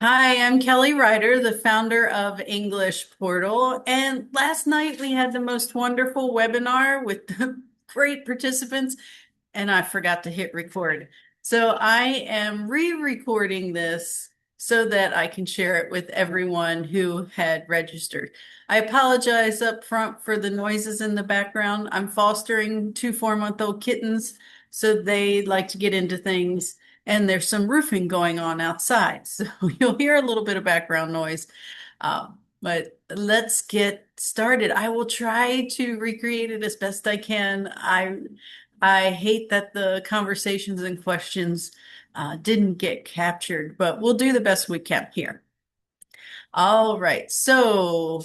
Hi, I'm Kelly Ryder, the founder of English Portal. And last night we had the most wonderful webinar with great participants, and I forgot to hit record. So I am re-recording this so that I can share it with everyone who had registered. I apologize up front for the noises in the background. I'm fostering two 4-month-old kittens, so they like to get into things, and there's some roofing going on outside. So you'll hear a little bit of background noise. But let's get started. I will try to recreate it as best I can. I hate that the conversations and questions didn't get captured, but we'll do the best we can here. All right. So,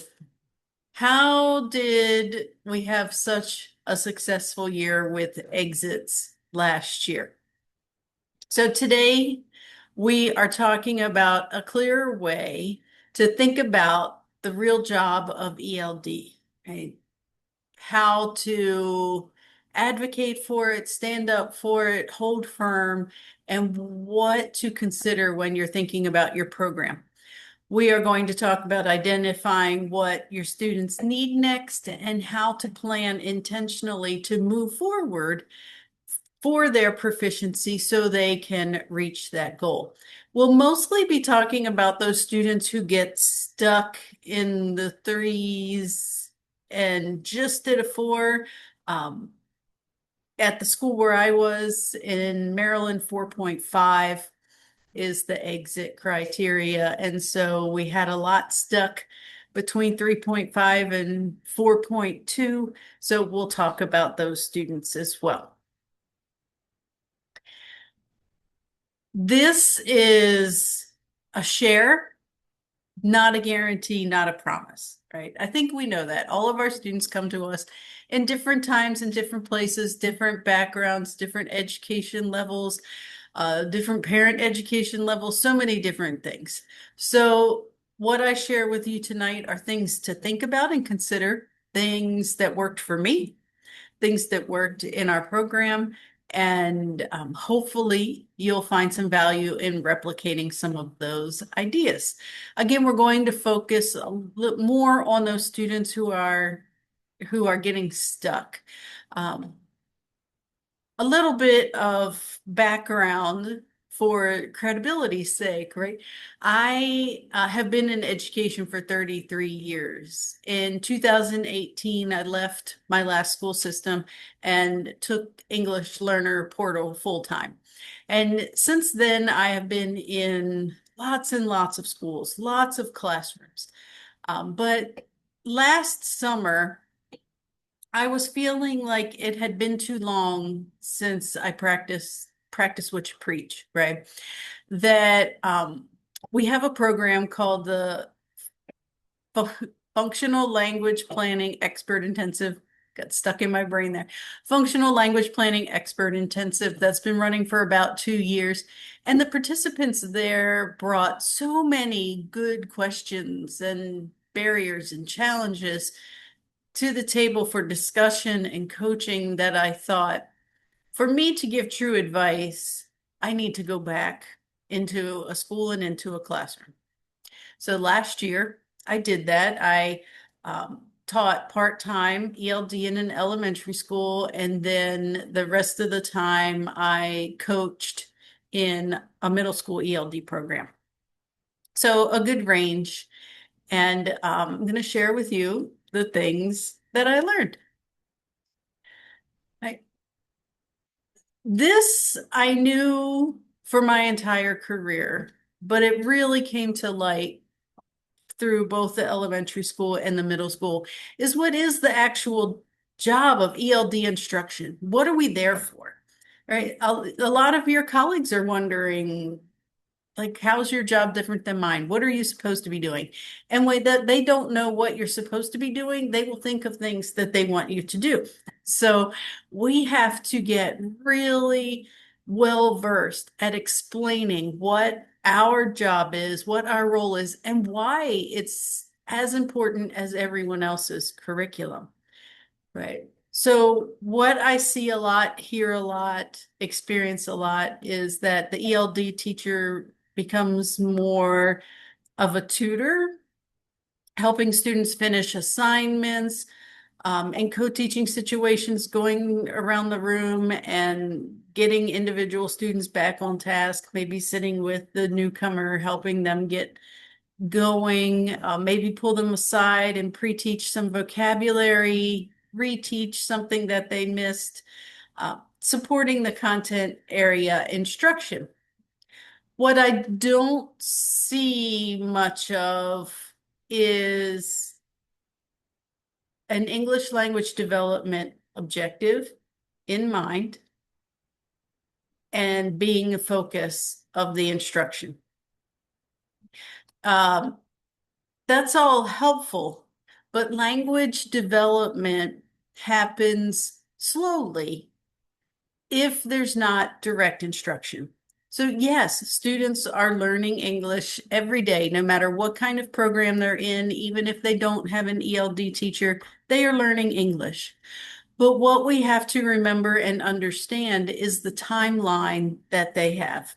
how did we have such a successful year with exits last year? So, today we are talking about a clearer way to think about the real job of ELD, right? How to advocate for it, stand up for it, hold firm, and what to consider when you're thinking about your program. We are going to talk about identifying what your students need next and how to plan intentionally to move forward for their proficiency so they can reach that goal. We'll mostly be talking about those students who get stuck in the threes and just did a four. Um, at the school where I was in Maryland, 4.5 is the exit criteria. And so we had a lot stuck between 3.5 and 4.2. So we'll talk about those students as well. This is a share, not a guarantee, not a promise, right? I think we know that. All of our students come to us in different times, in different places, different backgrounds, different education levels, different parent education levels, so many different things. So, what I share with you tonight are things to think about and consider, things that worked for me, things that worked in our program, and hopefully you'll find some value in replicating some of those ideas. Again, we're going to focus a little more on those students who are getting stuck. Um, a little bit of background for credibility's sake, right? I have been in education for 33 years. In 2018, I left my last school system and took English Learner Portal full time. And since then, I have been in lots and lots of schools, lots of classrooms. But last summer, I was feeling like it had been too long since I practice what you preach, right? That we have a program called the Fu- Functional Language Planning Expert Intensive. Got stuck in my brain there. Functional Language Planning Expert Intensive that's been running for about 2 years. And the participants there brought so many good questions and barriers and challenges to the table for discussion and coaching that I thought for me to give true advice, I need to go back into a school and into a classroom. So last year, I did that. I taught part-time ELD in an elementary school, and then the rest of the time I coached in a middle school ELD program. So a good range. And I'm going to share with you the things that I learned. I, this I knew for my entire career, but it really came to light through both the elementary school and the middle school is what is the actual job of ELD instruction? What are we there for? Right? A lot of your colleagues are wondering, like, how's your job different than mine? What are you supposed to be doing? And when that they don't know what you're supposed to be doing, they will think of things that they want you to do. So we have to get really well versed at explaining what our job is, what our role is, and why it's as important as everyone else's curriculum. Right. So what I see a lot, hear a lot, experience a lot is that the ELD teacher becomes more of a tutor, helping students finish assignments, and co-teaching situations, going around the room and getting individual students back on task, maybe sitting with the newcomer, helping them get going, maybe pull them aside and pre-teach some vocabulary, reteach something that they missed, supporting the content area instruction. What I don't see much of is an English language development objective in mind and being a focus of the instruction. Um, that's all helpful, but language development happens slowly if there's not direct instruction. So yes, students are learning English every day, no matter what kind of program they're in, even if they don't have an ELD teacher, they are learning English. But what we have to remember and understand is the timeline that they have.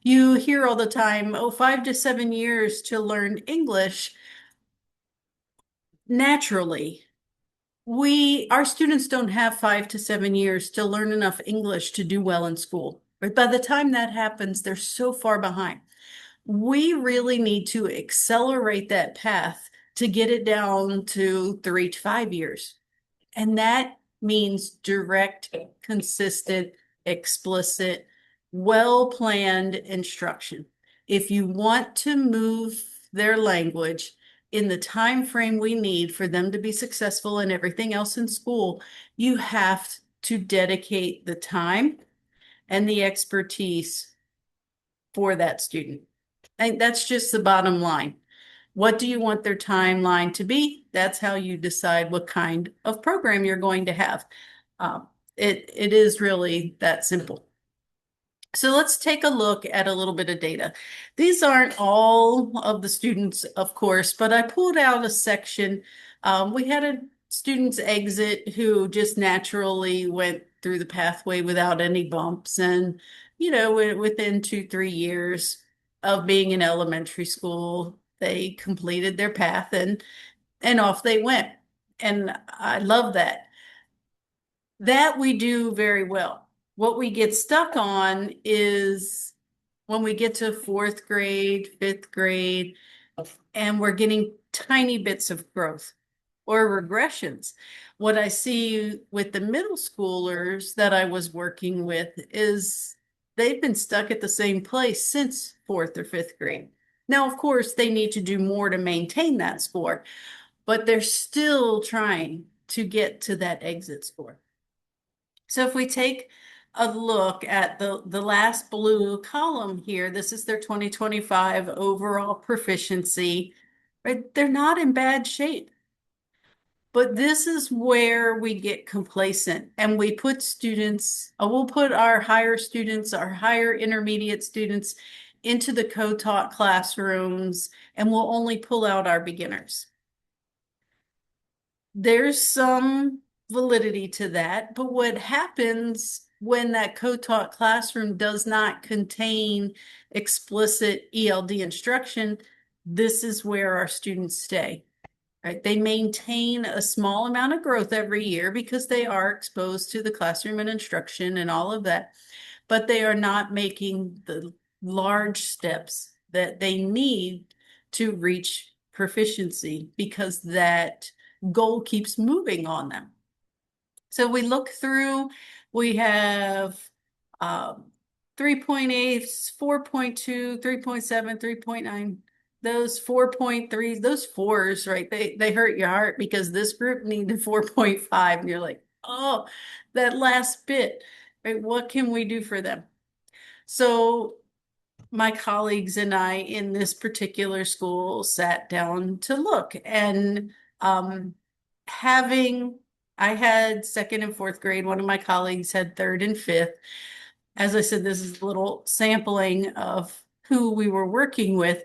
You hear all the time, oh, 5 to 7 years to learn English naturally. Our students don't have 5 to 7 years to learn enough English to do well in school. But by the time that happens, they're so far behind. We really need to accelerate that path to get it down to 3 to 5 years. And that means direct, consistent, explicit, well-planned instruction. If you want to move their language in the time frame we need for them to be successful in everything else in school, you have to dedicate the time and the expertise for that student. And that's just the bottom line. What do you want their timeline to be? That's how you decide what kind of program you're going to have. It is really that simple. So let's take a look at a little bit of data. These aren't all of the students, of course, but I pulled out a section. We had a student's exit who just naturally went through the pathway without any bumps. And, within 2, 3 years of being in elementary school, they completed their path and off they went. And I love that. That we do very well. What we get stuck on is when we get to fourth grade, fifth grade, and we're getting tiny bits of growth or regressions. What I see with the middle schoolers that I was working with is they've been stuck at the same place since fourth or fifth grade. Now, of course, they need to do more to maintain that score, but they're still trying to get to that exit score. So if we take a look at the last blue column here, this is their 2025 overall proficiency, right? They're not in bad shape. But this is where we get complacent and we put we'll put our higher students, our higher intermediate students into the co-taught classrooms, and we'll only pull out our beginners. There's some validity to that, but what happens when that co-taught classroom does not contain explicit ELD instruction, this is where our students stay, right? They maintain a small amount of growth every year because they are exposed to the classroom and instruction and all of that, but they are not making the large steps that they need to reach proficiency because that goal keeps moving on them. So we look through, we have 3.8, 4.2, 3.7, 3.9. Those 4.3, those fours, right? They hurt your heart because this group needed 4.5, and you're like, oh, that last bit, right? What can we do for them? So my colleagues and I in this particular school sat down to look, and I had second and fourth grade. One of my colleagues had third and fifth. As I said, this is a little sampling of who we were working with.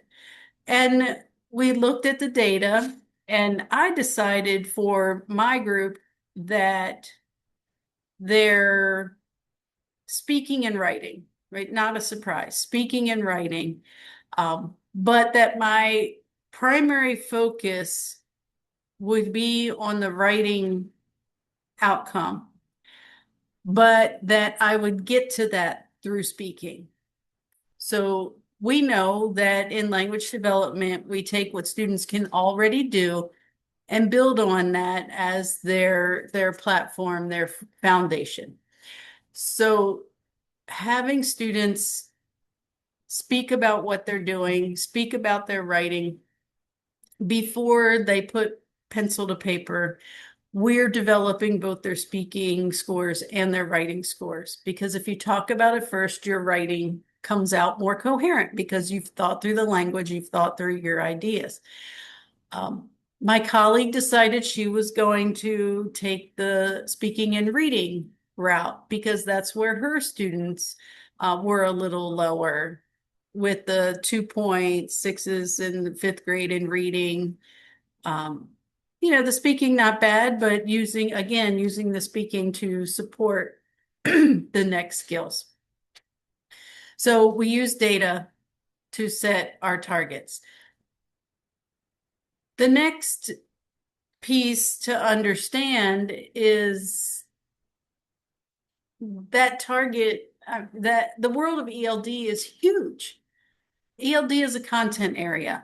And we looked at the data, and I decided for my group that their speaking and writing right? Not a surprise, speaking and writing. But that my primary focus would be on the writing outcome, but that I would get to that through speaking. So we know that in language development, we take what students can already do and build on that as their platform, their foundation. So having students speak about what they're doing, speak about their writing before they put pencil to paper, we're developing both their speaking scores and their writing scores. Because if you talk about it first, your writing comes out more coherent because you've thought through the language, you've thought through your ideas. My colleague decided she was going to take the speaking and reading route because that's where her students were a little lower with the 2.6s in the fifth grade in reading. Um, the speaking not bad, but using the speaking to support the next skills. So we use data to set our targets. The next piece to understand is that target, that the world of ELD is huge. ELD is a content area,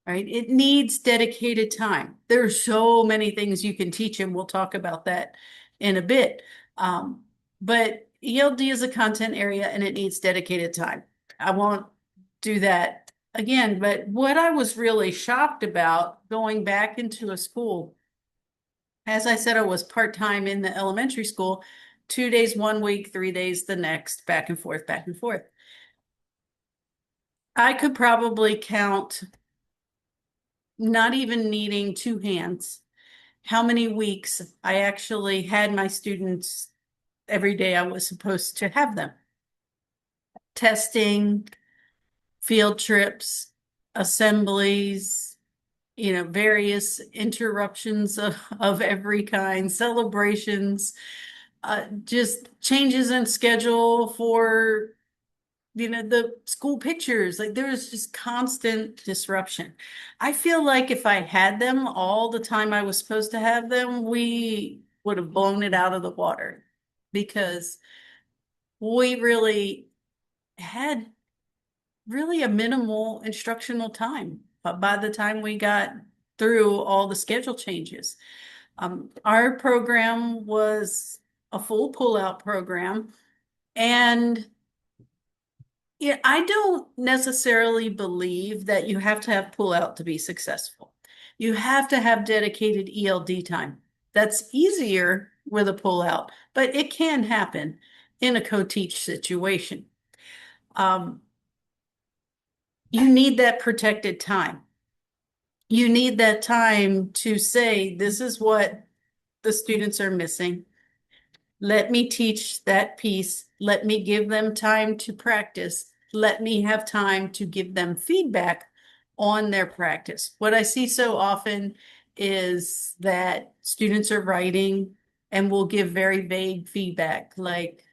right? It needs dedicated time. There are so many things you can teach, and we'll talk about that in a bit. But ELD is a content area and it needs dedicated time. I won't do that again, but what I was really shocked about going back into a school, as I said, I was part-time in the elementary school, 2 days one week, 3 days the next, back and forth, back and forth. I could probably count, not even needing two hands, how many weeks I actually had my students every day I was supposed to have them. Testing, field trips, assemblies, various interruptions of every kind, celebrations, just changes in schedule for the school pictures. Like there was just constant disruption. I feel like if I had them all the time I was supposed to have them, we would have blown it out of the water because we really had really a minimal instructional time. But by the time we got through all the schedule changes, our program was a full pull-out program. And yeah, I don't necessarily believe that you have to have pull-out to be successful. You have to have dedicated ELD time. That's easier with a pull-out, but it can happen in a co-teach situation. Um, you need that protected time. You need that time to say, this is what the students are missing. Let me teach that piece. Let me give them time to practice. Let me have time to give them feedback on their practice. What I see so often is that students are writing and will give very vague feedback, like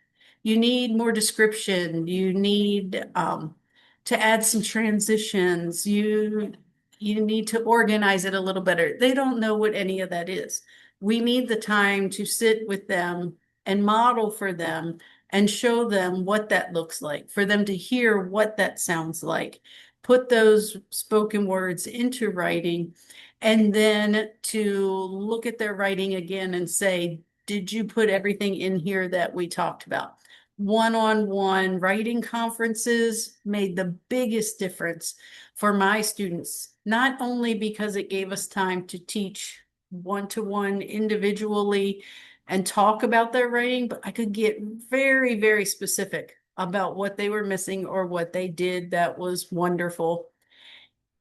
you need more description, you need to add some transitions, you need to organize it a little better. They don't know what any of that is. We need the time to sit with them and model for them and show them what that looks like, for them to hear what that sounds like, put those spoken words into writing, and then to look at their writing again and say, did you put everything in here that we talked about? One-on-one writing conferences made the biggest difference for my students, not only because it gave us time to teach one-to-one individually and talk about their writing, but I could get very, very specific about what they were missing or what they did that was wonderful.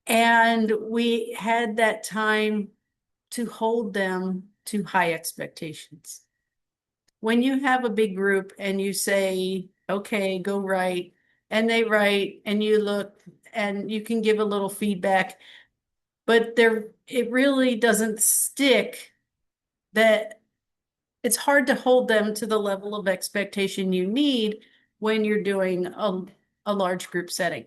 And we had that time to hold them to high expectations. When you have a big group and you say, okay, go write, and they write, and you look and you can give a little feedback, but it really doesn't stick, that it's hard to hold them to the level of expectation you need when you're doing a large group setting.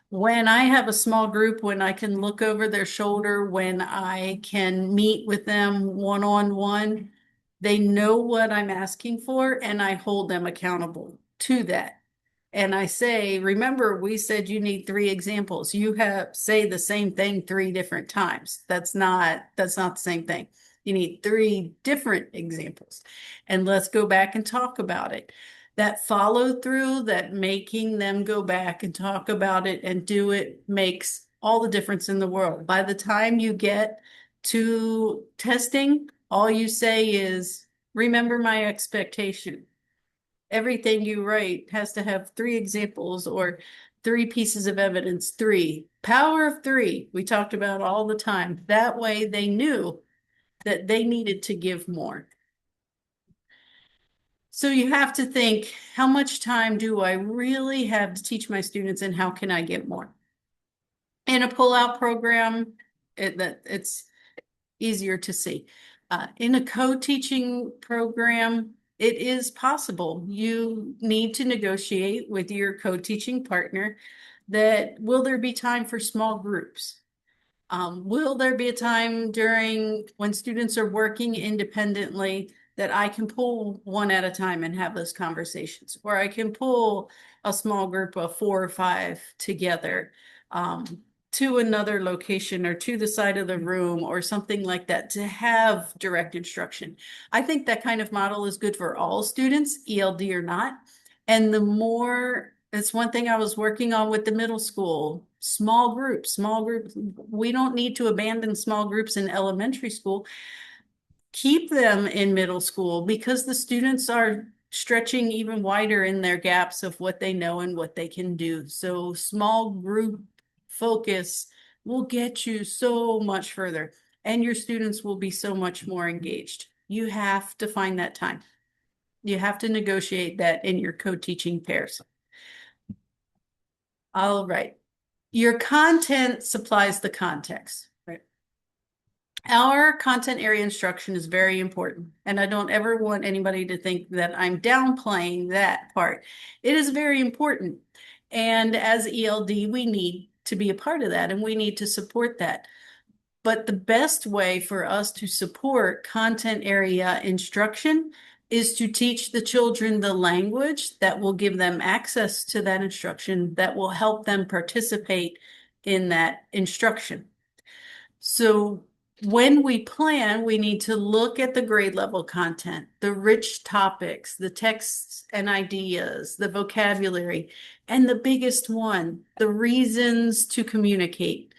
When I have a small group, when I can look over their shoulder, when I can meet with them one-on-one, they know what I'm asking for, and I hold them accountable to that. And I say, remember, we said you need 3 examples. You have say the same thing 3 different times. That's not the same thing. You need 3 different examples. And let's go back and talk about it. That follow through, that making them go back and talk about it and do it makes all the difference in the world. By the time you get to testing, all you say is, remember my expectation. Everything you write has to have 3 examples or 3 pieces of evidence. Power of 3, we talked about all the time. That way they knew that they needed to give more. So you have to think, how much time do I really have to teach my students, and how can I get more? In a pull-out program, it's easier to see. In a co-teaching program, it is possible. You need to negotiate with your co-teaching partner that will there be time for small groups? Will there be a time during when students are working independently that I can pull one at a time and have those conversations, or I can pull a small group of 4 or 5 together to another location or to the side of the room or something like that to have direct instruction. I think that kind of model is good for all students, ELD or not. And the more, it's one thing I was working on with the middle school, small groups. We don't need to abandon small groups in elementary school. Keep them in middle school because the students are stretching even wider in their gaps of what they know and what they can do. So small group focus will get you so much further, and your students will be so much more engaged. You have to find that time. You have to negotiate that in your co-teaching pairs. All right. Your content supplies the context, right? Our content area instruction is very important, and I don't ever want anybody to think that I'm downplaying that part. It is very important. And as ELD, we need to be a part of that, and we need to support that. But the best way for us to support content area instruction is to teach the children the language that will give them access to that instruction, that will help them participate in that instruction. So when we plan, we need to look at the grade level content, the rich topics, the texts and ideas, the vocabulary, and the biggest one, the reasons to communicate.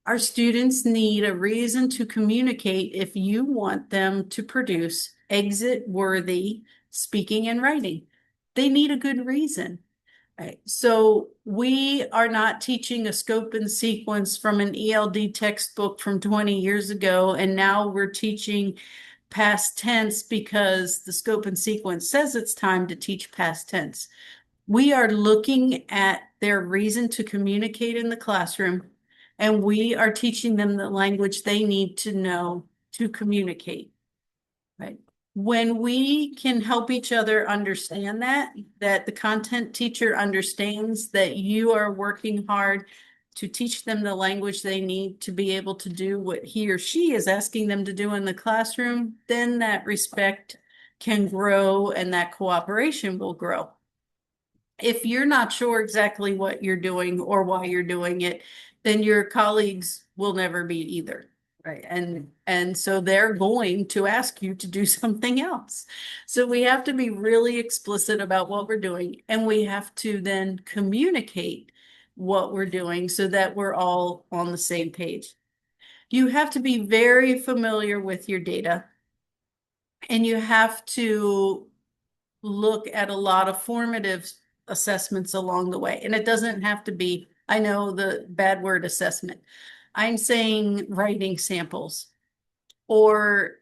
Our students need a reason to communicate if you want them to produce exit-worthy speaking and writing. They need a good reason. Right. So we are not teaching a scope and sequence from an ELD textbook from 20 years ago, and now we're teaching past tense because the scope and sequence says it's time to teach past tense. We are looking at their reason to communicate in the classroom, and we are teaching them the language they need to know to communicate. Right. When we can help each other understand that the content teacher understands that you are working hard to teach them the language they need to be able to do what he or she is asking them to do in the classroom, then that respect can grow and that cooperation will grow. If you're not sure exactly what you're doing or why you're doing it, then your colleagues will never be either. Right. And so they're going to ask you to do something else. So we have to be really explicit about what we're doing, and we have to then communicate what we're doing so that we're all on the same page. You have to be very familiar with your data, and you have to look at a lot of formative assessments along the way. And it doesn't have to be, I know the bad word assessment. I'm saying writing samples or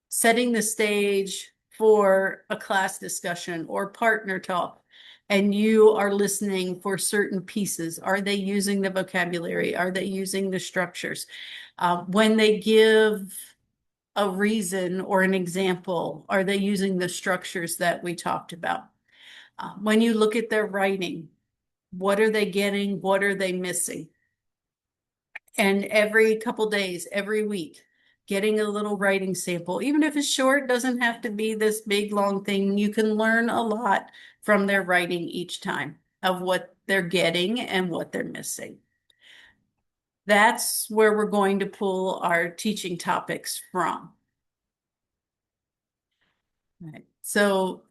setting the stage for a class discussion or partner talk. And you are listening for certain pieces. Are they using the vocabulary? Are they using the structures? When they give a reason or an example, are they using the structures that we talked about? When you look at their writing, what are they getting? What are they missing? And every couple days, every week, getting a little writing sample, even if it's short, doesn't have to be this big, long thing. You can learn a lot from their writing each time of what they're getting and what they're missing. That's where we're going to pull our teaching topics from. Right. So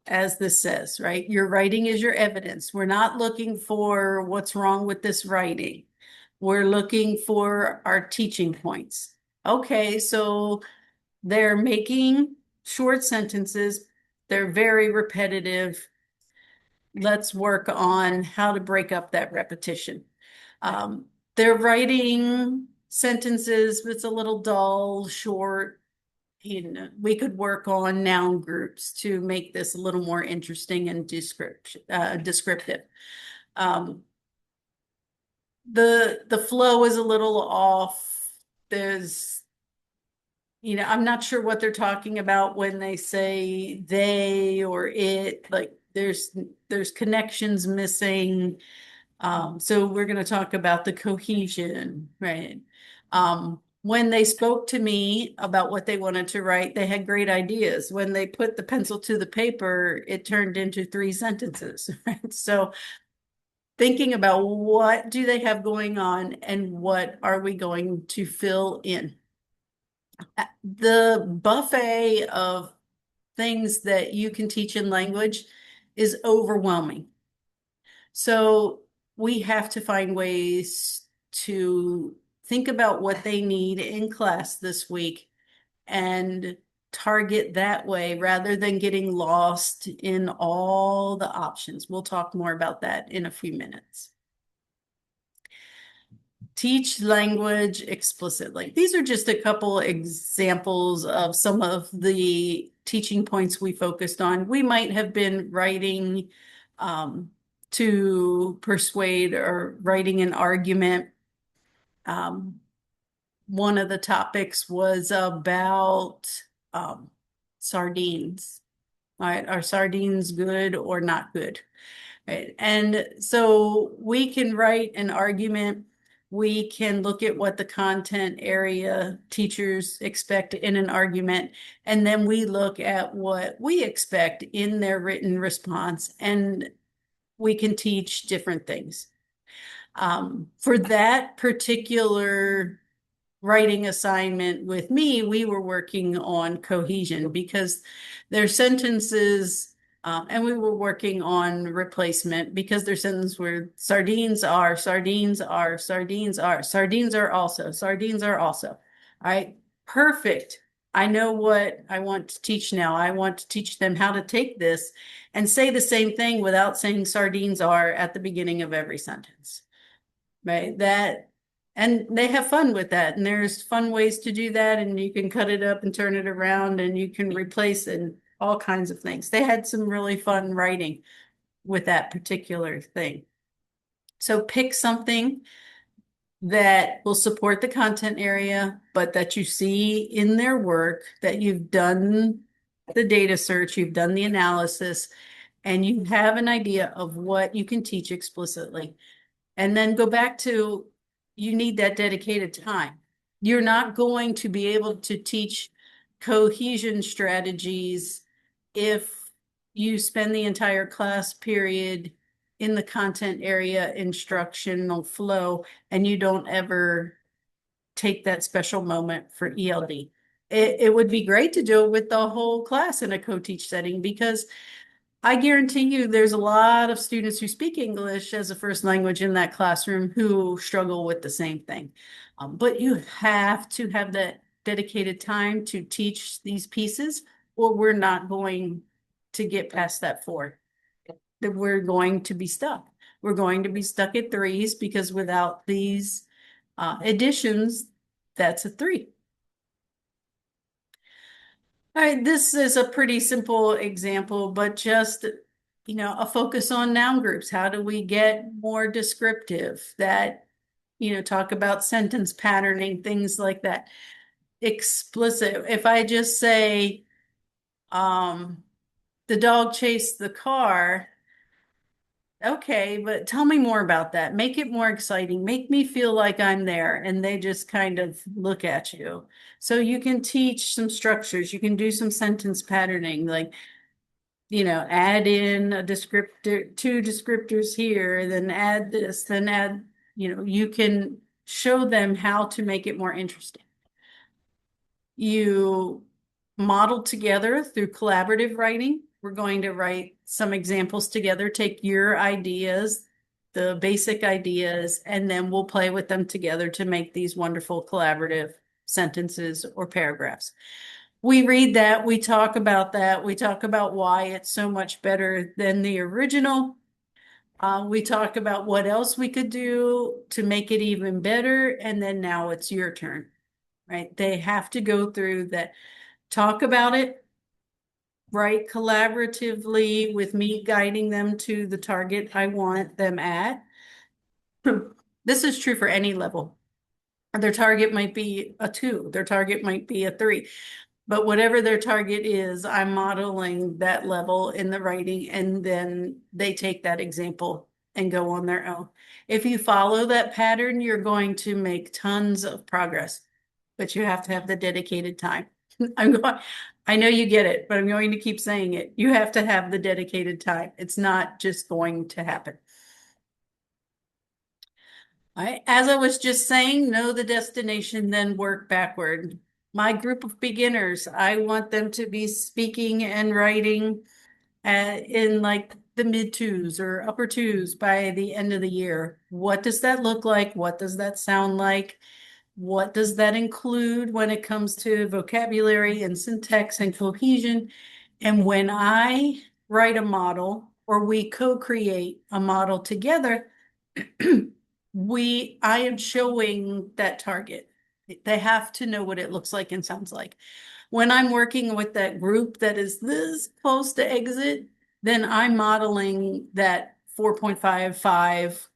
as this says, right, your writing is your evidence. We're not looking for what's wrong with this writing. We're looking for our teaching points. Okay, so they're making short sentences. They're very repetitive. Let's work on how to break up that repetition. They're writing sentences, but it's a little dull, short. We could work on noun groups to make this a little more interesting and descriptive. Um, the flow is a little off. There's, I'm not sure what they're talking about when they say they or it. Like there's connections missing. So we're going to talk about the cohesion, right? When they spoke to me about what they wanted to write, they had great ideas. When they put the pencil to the paper, it turned into 3 sentences, right? So thinking about what do they have going on and what are we going to fill in? The buffet of things that you can teach in language is overwhelming. So we have to find ways to think about what they need in class this week and target that way rather than getting lost in all the options. We'll talk more about that in a few minutes. Teach language explicitly. These are just a couple examples of some of the teaching points we focused on. We might have been writing to persuade or writing an argument. One of the topics was about sardines. All right, are sardines good or not good? Right. And so we can write an argument. We can look at what the content area teachers expect in an argument, and then we look at what we expect in their written response, and we can teach different things. For that particular writing assignment with me, we were working on cohesion because their sentences, and we were working on replacement because their sentences were sardines are, sardines are, sardines are, sardines are also, sardines are also. All right, perfect. I know what I want to teach now. I want to teach them how to take this and say the same thing without saying sardines are at the beginning of every sentence. Right? And they have fun with that. And there's fun ways to do that. And you can cut it up and turn it around and you can replace it and all kinds of things. They had some really fun writing with that particular thing. So pick something that will support the content area, but that you see in their work, that you've done the data search, you've done the analysis, and you have an idea of what you can teach explicitly. And then go back to, you need that dedicated time. You're not going to be able to teach cohesion strategies if you spend the entire class period in the content area instructional flow and you don't ever take that special moment for ELD. It would be great to do it with the whole class in a co-teach setting because I guarantee you there's a lot of students who speak English as a first language in that classroom who struggle with the same thing. But you have to have that dedicated time to teach these pieces, or we're not going to get past that 4. That we're going to be stuck. We're going to be stuck at 3s because without these additions, that's a 3. All right, this is a pretty simple example, but just, a focus on noun groups. How do we get more descriptive that, talk about sentence patterning, things like that. Explicit. If I just say, the dog chased the car, okay, but tell me more about that. Make it more exciting. Make me feel like I'm there and they just kind of look at you. So you can teach some structures. You can do some sentence patterning, like, add in a descriptor, two descriptors here, then add this, then add, you can show them how to make it more interesting. You model together through collaborative writing. We're going to write some examples together, take your ideas, the basic ideas, and then we'll play with them together to make these wonderful collaborative sentences or paragraphs. We read that, we talk about that, we talk about why it's so much better than the original. We talk about what else we could do to make it even better, and then now it's your turn, right? They have to go through that, talk about it, write collaboratively with me guiding them to the target I want them at. This is true for any level. Their target might be a 2, their target might be a 3. But whatever their target is, I'm modeling that level in the writing, and then they take that example and go on their own. If you follow that pattern, you're going to make tons of progress, but you have to have the dedicated time. I know you get it, but I'm going to keep saying it. You have to have the dedicated time. It's not just going to happen. As I was just saying, know the destination, then work backward. My group of beginners, I want them to be speaking and writing in like the mid twos or upper twos by the end of the year. What does that look like? What does that sound like? What does that include when it comes to vocabulary and syntax and cohesion? And when I write a model or we co-create a model together, I am showing that target. They have to know what it looks like and sounds like. When I'm working with that group that is this close to exit, then I'm modeling that 4.5,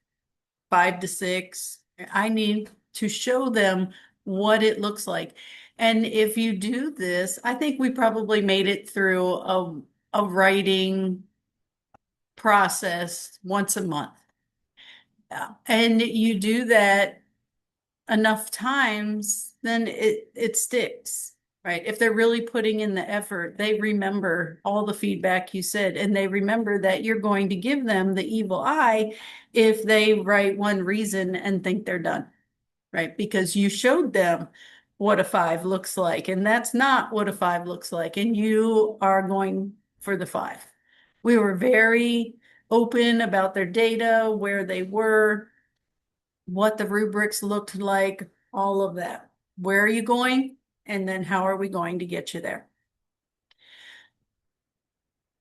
5 to 6. I need to show them what it looks like. And if you do this, I think we probably made it through a writing process once a month. And you do that enough times, then it sticks, right? If they're really putting in the effort, they remember all the feedback you said, and they remember that you're going to give them the evil eye if they write one reason and think they're done, right? Because you showed them what a 5 looks like, and that's not what a 5 looks like, and you are going for the 5. We were very open about their data, where they were, what the rubrics looked like, all of that. Where are you going? And then how are we going to get you there?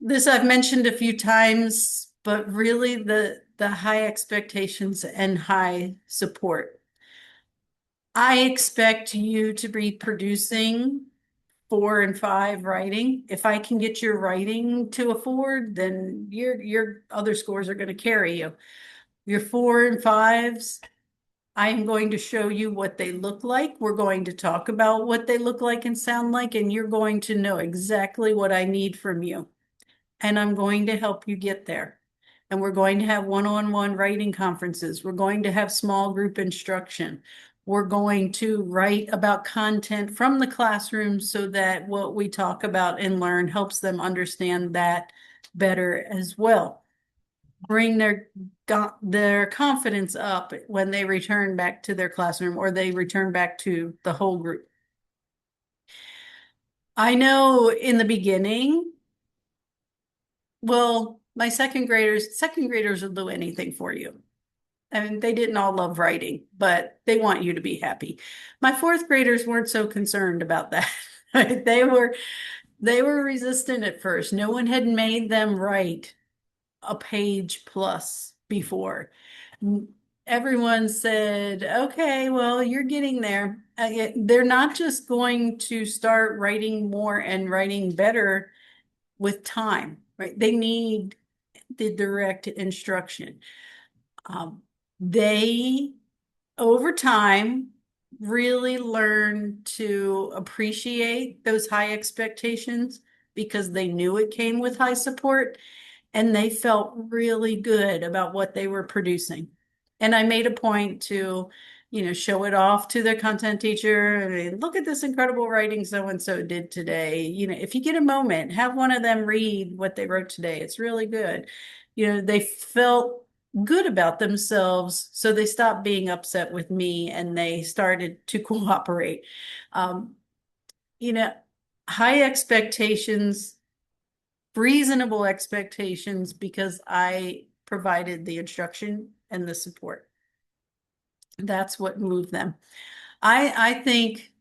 This I've mentioned a few times, but really the high expectations and high support. I expect you to be producing 4 and 5 writing. If I can get your writing to a 4, then your other scores are going to carry you. Your 4 and 5s, I am going to show you what they look like. We're going to talk about what they look like and sound like, and you're going to know exactly what I need from you. And I'm going to help you get there. And we're going to have one-on-one writing conferences. We're going to have small group instruction. We're going to write about content from the classroom so that what we talk about and learn helps them understand that better as well. Bring their confidence up when they return back to their classroom or they return back to the whole group. I know in the beginning, well, my second graders will do anything for you. I mean, they didn't all love writing, but they want you to be happy. My fourth graders weren't so concerned about that. They were resistant at first. No one had made them write a page plus before. Everyone said, okay, well, you're getting there. They're not just going to start writing more and writing better with time, right? They need the direct instruction. They, over time, really learn to appreciate those high expectations because they knew it came with high support. and they felt really good about what they were producing. And I made a point to, show it off to their content teacher. I mean, look at this incredible writing so and so did today. If you get a moment, have one of them read what they wrote today. It's really good. They felt good about themselves, so they stopped being upset with me and they started to cooperate. Um, you know, high expectations, reasonable expectations, because I provided the instruction and the support. That's what moved them. I think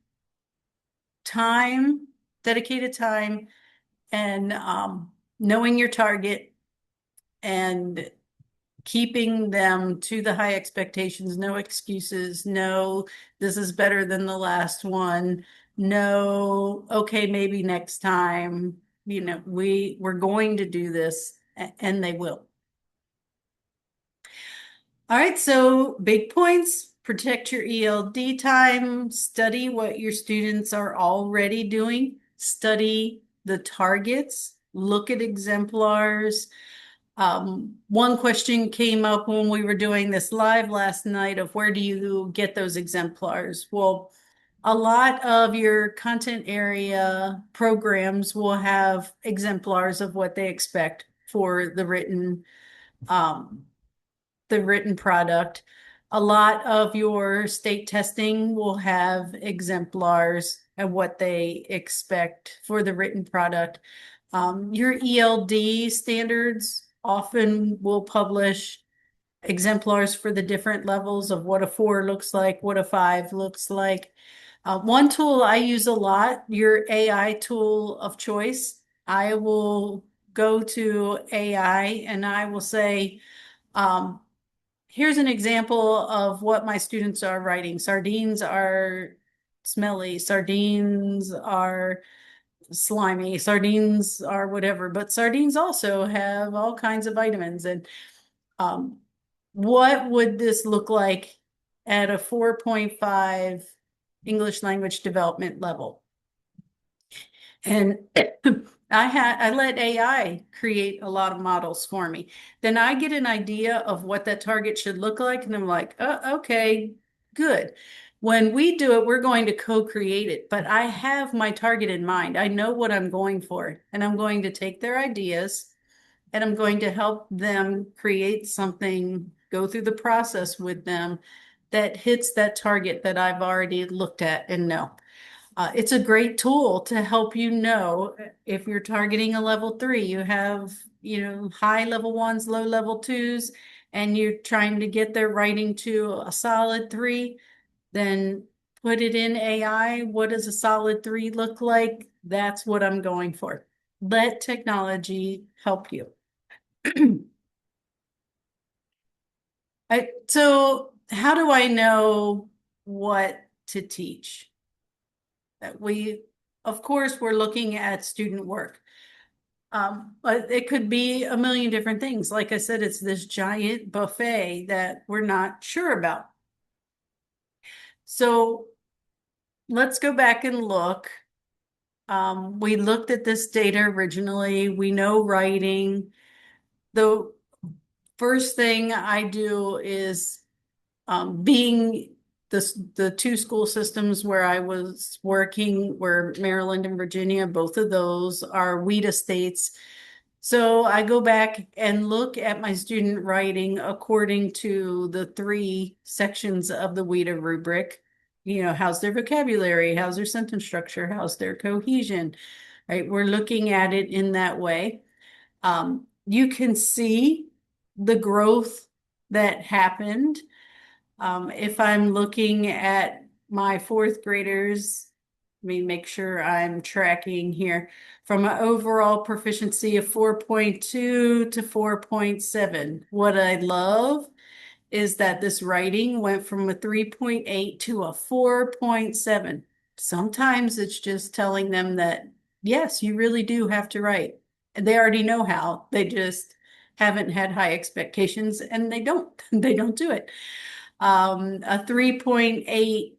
time, dedicated time, and knowing your target and keeping them to the high expectations, no excuses, no, this is better than the last one, no, okay, maybe next time, we're going to do this, and they will. All right, so big points: protect your ELD time, study what your students are already doing, study the targets, look at exemplars. One question came up when we were doing this live last night of where do you get those exemplars? Well, a lot of your content area programs will have exemplars of what they expect for um, the written product. A lot of your state testing will have exemplars and what they expect for the written product. Your ELD standards often will publish exemplars for the different levels of what a 4 looks like, what a 5 looks like. One tool I use a lot, your AI tool of choice. I will go to AI and I will say, here's an example of what my students are writing. Sardines are smelly, sardines are slimy, sardines are whatever, but sardines also have all kinds of vitamins. And um, what would this look like at a 4.5 English language development level? And I let AI create a lot of models for me. Then I get an idea of what that target should look like, and I'm like, oh, okay, good. When we do it, we're going to co-create it, but I have my target in mind. I know what I'm going for, and I'm going to take their ideas and I'm going to help them create something, go through the process with them that hits that target that I've already looked at and know. It's a great tool to help if you're targeting a level 3, you have, high level 1s, low level 2s, and you're trying to get their writing to a solid 3, then put it in AI. What does a solid 3 look like? That's what I'm going for. Let technology help you. So how do I know what to teach? Of course, we're looking at student work. But it could be a million different things. Like I said, it's this giant buffet that we're not sure about. So let's go back and look. We looked at this data originally. We know writing. The first thing I do is being the two school systems where I was working were Maryland and Virginia. Both of those are WIDA states. So I go back and look at my student writing according to the 3 sections of the WIDA rubric. How's their vocabulary? How's their sentence structure? How's their cohesion? Right? We're looking at it in that way. You can see the growth that happened. If I'm looking at my 4th graders, let me make sure I'm tracking here. From an overall proficiency of 4.2 to 4.7. What I love is that this writing went from a 3.8 to a 4.7. Sometimes it's just telling them that, yes, you really do have to write. And they already know how. They just haven't had high expectations and they don't. They don't do it. A 3.8,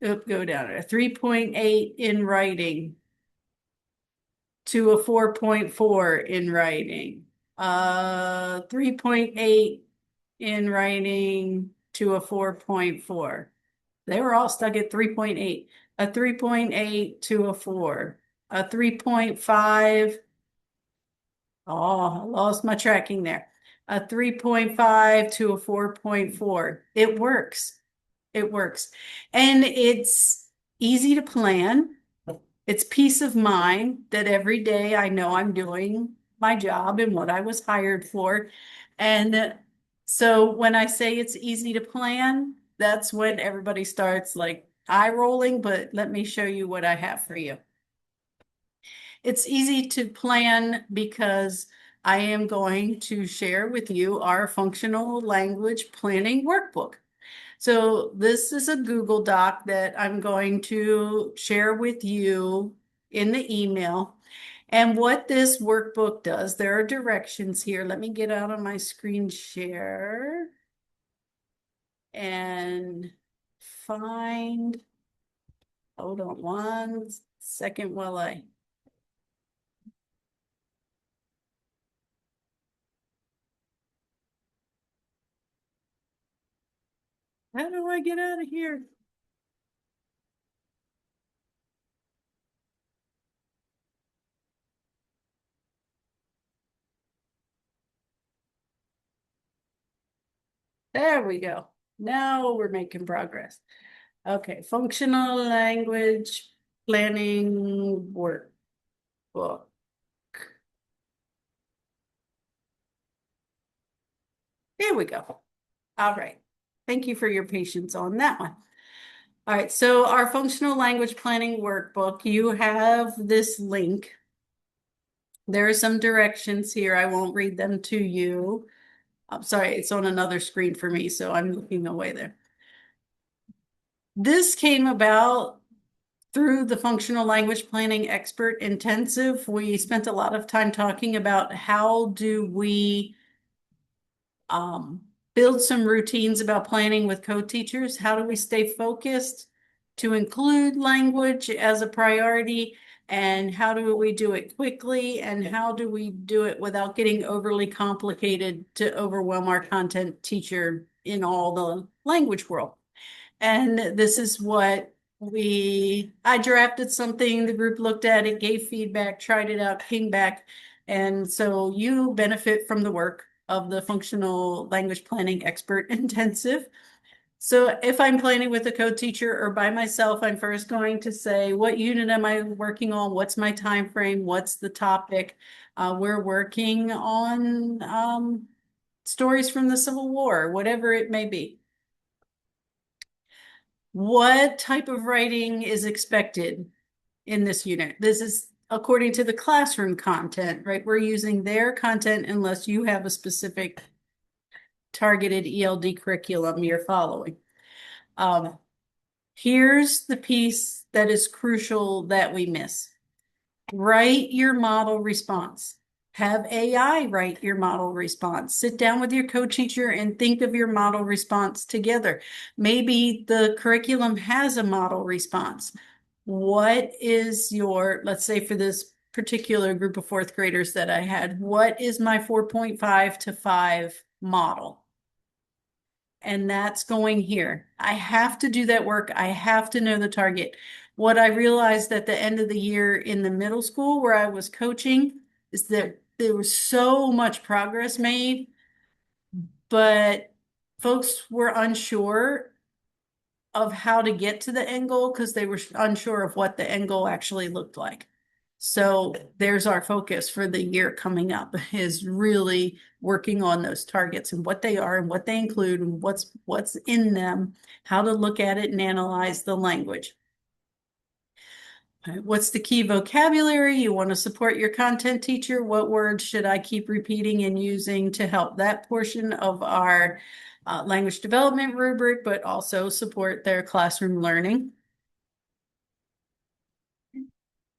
go down, a 3.8 in writing to a 4.4 in writing. 3.8 in writing to a 4.4. They were all stuck at 3.8. A 3.8 to a 4. A 3.5. Oh, I lost my tracking there. A 3.5 to a 4.4. It works. It works. And it's easy to plan. It's peace of mind that every day I know I'm doing my job and what I was hired for. And so when I say it's easy to plan, that's when everybody starts like eye rolling, but let me show you what I have for you. It's easy to plan because I am going to share with you our functional language planning workbook. So this is a Google Doc that I'm going to share with you in the email. And what this workbook does, there are directions here. Let me get out of my screen share and find, hold on one second while how do I get out of here? There we go. Now we're making progress. Okay, functional language planning workbook. There we go. All right. Thank you for your patience on that one. All right, so our functional language planning workbook, you have this link. There are some directions here. I won't read them to you. I'm sorry, it's on another screen for me, so I'm looking away there. This came about through the functional language planning expert intensive. We spent a lot of time talking about how do we build some routines about planning with co-teachers. How do we stay focused to include language as a priority? And how do we do it quickly? And how do we do it without getting overly complicated to overwhelm our content teacher in all the language world? And this is what I drafted something, the group looked at it, gave feedback, tried it out, came back. And so you benefit from the work of the functional language planning expert intensive. So if I'm planning with a co-teacher or by myself, I'm first going to say, what unit am I working on? What's my time frame? What's the topic? We're working on stories from the Civil War, whatever it may be. What type of writing is expected in this unit? This is according to the classroom content, right? We're using their content unless you have a specific targeted ELD curriculum you're following. Here's the piece that is crucial that we miss. Write your model response. Have AI write your model response. Sit down with your co-teacher and think of your model response together. Maybe the curriculum has a model response. What is your, let's say for this particular group of fourth graders that I had, what is my 4.5 to 5 model? And that's going here. I have to do that work. I have to know the target. What I realized at the end of the year in the middle school where I was coaching is that there was so much progress made, but folks were unsure of how to get to the end goal because they were unsure of what the end goal actually looked like. So there's our focus for the year coming up is really working on those targets and what they are and what they include and what's in them, how to look at it and analyze the language. What's the key vocabulary? You want to support your content teacher. What words should I keep repeating and using to help that portion of our language development rubric, but also support their classroom learning?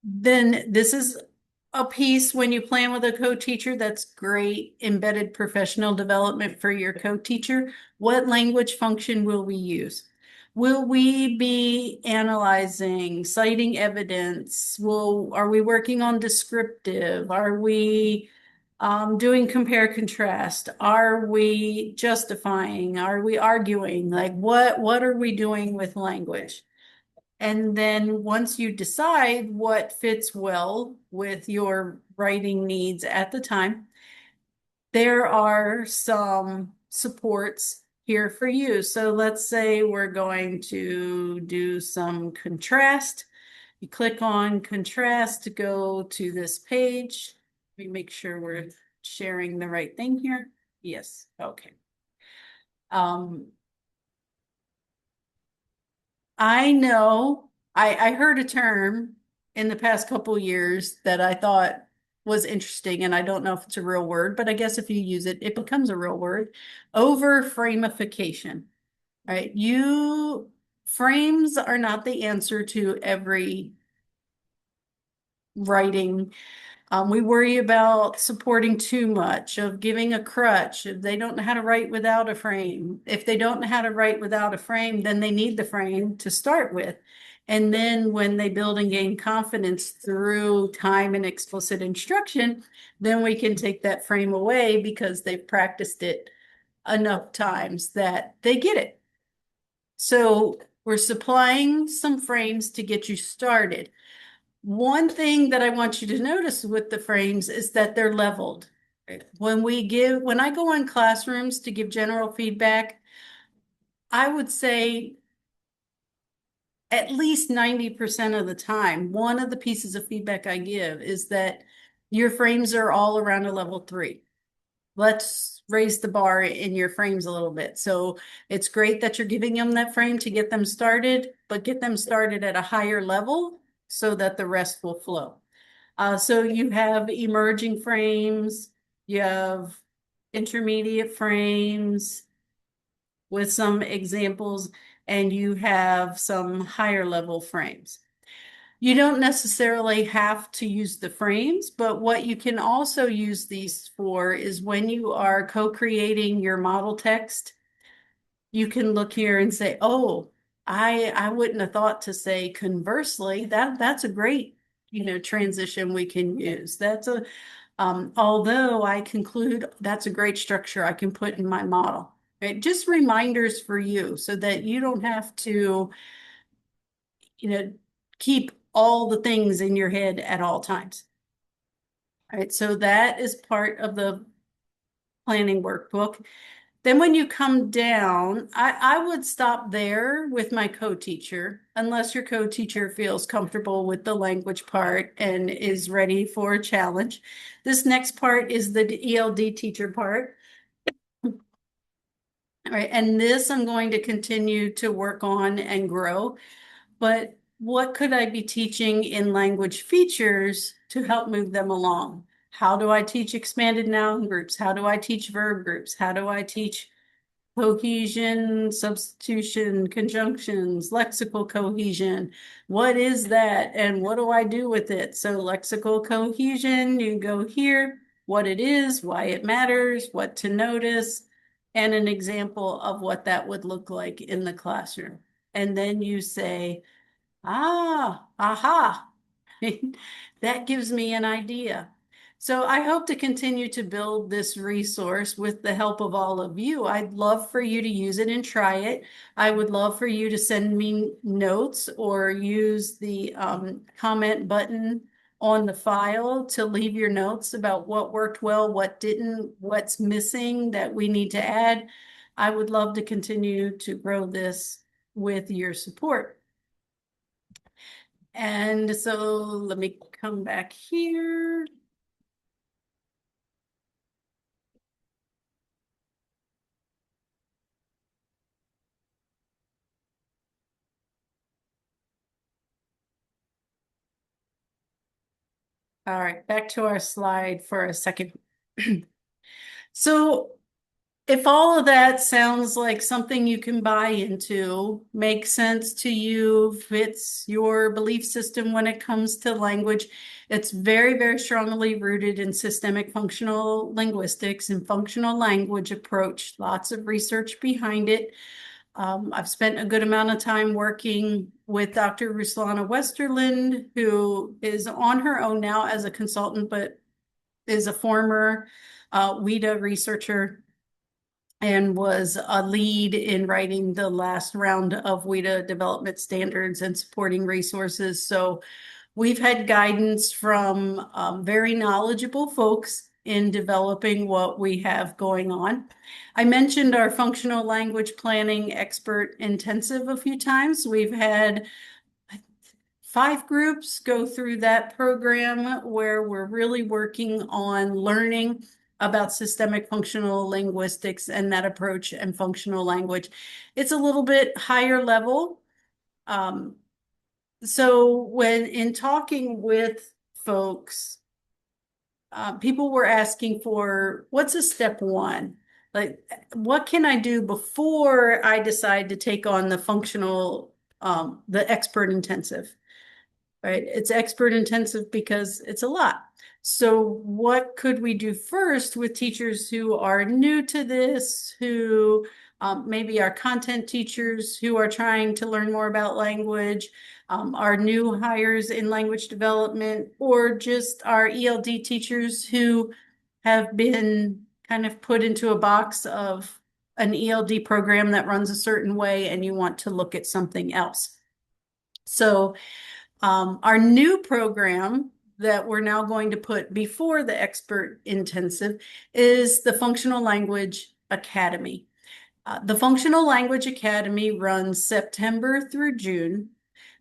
Then this is a piece when you plan with a co-teacher that's great embedded professional development for your co-teacher. What language function will we use? Will we be analyzing, citing evidence? Are we working on descriptive? Are we Doing compare contrast. Are we justifying? Are we arguing? Like what are we doing with language? And then once you decide what fits well with your writing needs at the time, there are some supports here for you. So let's say we're going to do some contrast. You click on contrast to go to this page. Let me make sure we're sharing the right thing here. Yes, okay. Um, I know I heard a term in the past couple years that I thought was interesting, and I don't know if it's a real word, but I guess if you use it, it becomes a real word. Over framification, right? You frames are not the answer to every writing. We worry about supporting too much, of giving a crutch. If they don't know how to write without a frame. If they don't know how to write without a frame, then they need the frame to start with. And then when they build and gain confidence through time and explicit instruction, then we can take that frame away because they've practiced it enough times that they get it. So we're supplying some frames to get you started. One thing that I want you to notice with the frames is that they're leveled. When I go in classrooms to give general feedback, I would say at least 90% of the time, one of the pieces of feedback I give is that your frames are all around a level 3. Let's raise the bar in your frames a little bit. So it's great that you're giving them that frame to get them started, but get them started at a higher level so that the rest will flow. So you have emerging frames, you have intermediate frames with some examples, and you have some higher level frames. You don't necessarily have to use the frames, but what you can also use these for is when you are co-creating your model text, you can look here and say, oh, I wouldn't have thought to say conversely. That's a great, transition we can use. Although I conclude that's a great structure I can put in my model. Right? Just reminders for you so that you don't have to, you know, keep all the things in your head at all times. All right, so that is part of the planning workbook. Then when you come down, I would stop there with my co-teacher, unless your co-teacher feels comfortable with the language part and is ready for a challenge. This next part is the ELD teacher part. All right, and this I'm going to continue to work on and grow. But what could I be teaching in language features to help move them along? How do I teach expanded noun groups? How do I teach verb groups? How do I teach cohesion, substitution, conjunctions, lexical cohesion? What is that and what do I do with it? So lexical cohesion, you go here, what it is, why it matters, what to notice, and an example of what that would look like in the classroom. And then you say, aha. That gives me an idea. So I hope to continue to build this resource with the help of all of you. I'd love for you to use it and try it. I would love for you to send me notes or use the comment button on the file to leave your notes about what worked well, what didn't, what's missing that we need to add. I would love to continue to grow this with your support. And so let me come back here. All right, back to our slide for a second. So if all of that sounds like something you can buy into, makes sense to you, fits your belief system when it comes to language, it's very, very strongly rooted in systemic functional linguistics and functional language approach, lots of research behind it. I've spent a good amount of time working with Dr. Ruslana Westerland, who is on her own now as a consultant, but is a former WIDA researcher and was a lead in writing the last round of WIDA development standards and supporting resources. So we've had guidance from very knowledgeable folks in developing what we have going on. I mentioned our functional language planning expert intensive a few times. We've had 5 groups go through that program where we're really working on learning about systemic functional linguistics and that approach and functional language. It's a little bit higher level. So when in talking with folks, people were asking for what's a step one? Like, what can I do before I decide to take on the functional, the expert intensive? Right? It's expert intensive because it's a lot. So what could we do first with teachers who are new to this, who maybe are content teachers who are trying to learn more about language, our new hires in language development, or just our ELD teachers who have been kind of put into a box of an ELD program that runs a certain way and you want to look at something else. So our new program that we're now going to put before the expert intensive is the Functional Language Academy. The Functional Language Academy runs September through June,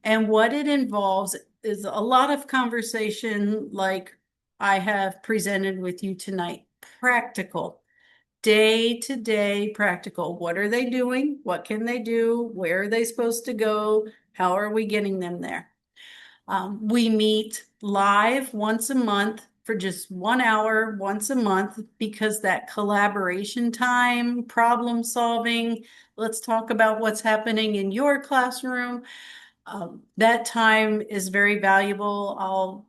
and what it involves is a lot of conversation like I have presented with you tonight, practical, day-to-day practical. What are they doing? What can they do? Where are they supposed to go? How are we getting them there? We meet live once a month for just 1 hour once a month because that collaboration time, problem solving, let's talk about what's happening in your classroom. That time is very valuable. I'll,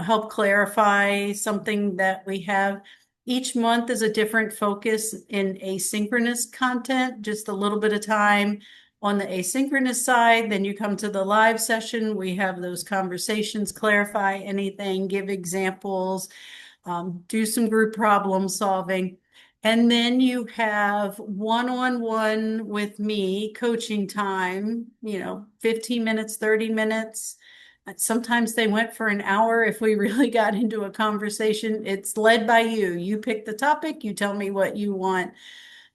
help clarify something that we have. Each month is a different focus in asynchronous content, just a little bit of time on the asynchronous side. Then you come to the live session. We have those conversations, clarify anything, give examples, do some group problem solving. And then you have one-on-one with me coaching time, 15 minutes, 30 minutes. Sometimes they went for an hour if we really got into a conversation. It's led by you. You pick the topic, you tell me what you want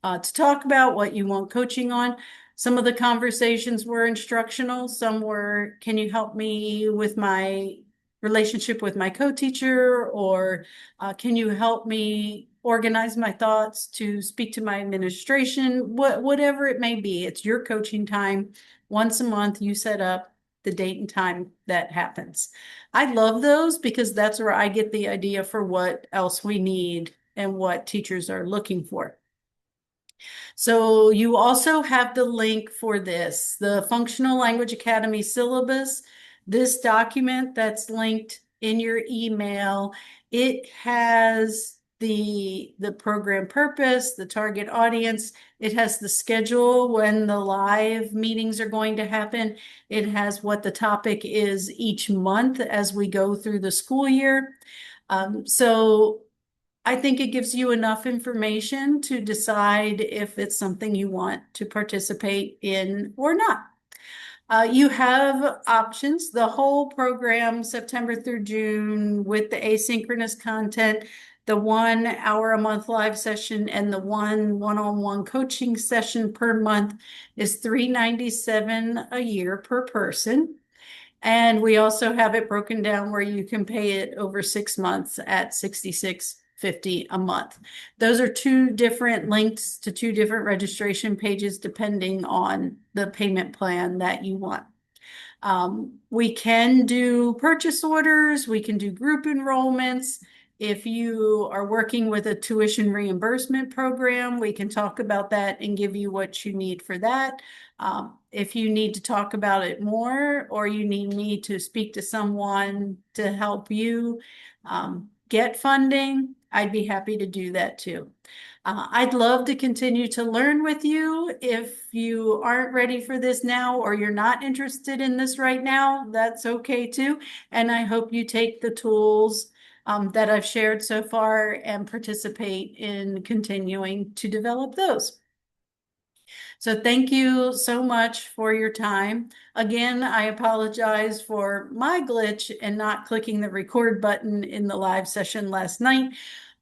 to talk about, what you want coaching on. Some of the conversations were instructional. Some were, can you help me with my relationship with my co-teacher? Or can you help me organize my thoughts to speak to my administration? Whatever it may be, it's your coaching time. Once a month, you set up the date and time that happens. I love those because that's where I get the idea for what else we need and what teachers are looking for. So you also have the link for this, the Functional Language Academy syllabus. This document that's linked in your email, it has the program purpose, the target audience. It has the schedule when the live meetings are going to happen. It has what the topic is each month as we go through the school year. So I think it gives you enough information to decide if it's something you want to participate in or not. You have options, the whole program, September through June, with the asynchronous content, the 1 hour a month live session, and the one-on-one coaching session per month is $397 a year per person. And we also have it broken down where you can pay it over 6 months at $66.50 a month. Those are 2 different links to 2 different registration pages depending on the payment plan that you want. We can do purchase orders, we can do group enrollments. If you are working with a tuition reimbursement program, we can talk about that and give you what you need for that. If you need to talk about it more, or you need me to speak to someone to help you get funding, I'd be happy to do that too. I'd love to continue to learn with you. If you aren't ready for this now, or you're not interested in this right now, that's okay too. And I hope you take the tools that I've shared so far and participate in continuing to develop those. So thank you so much for your time. Again, I apologize for my glitch and not clicking the record button in the live session last night,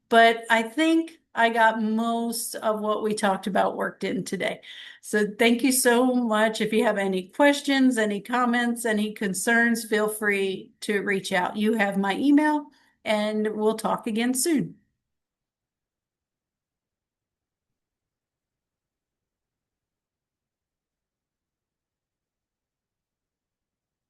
but I think I got most of what we talked about worked in today. So thank you so much. If you have any questions, any comments, any concerns, feel free to reach out. You have my email, and we'll talk again soon.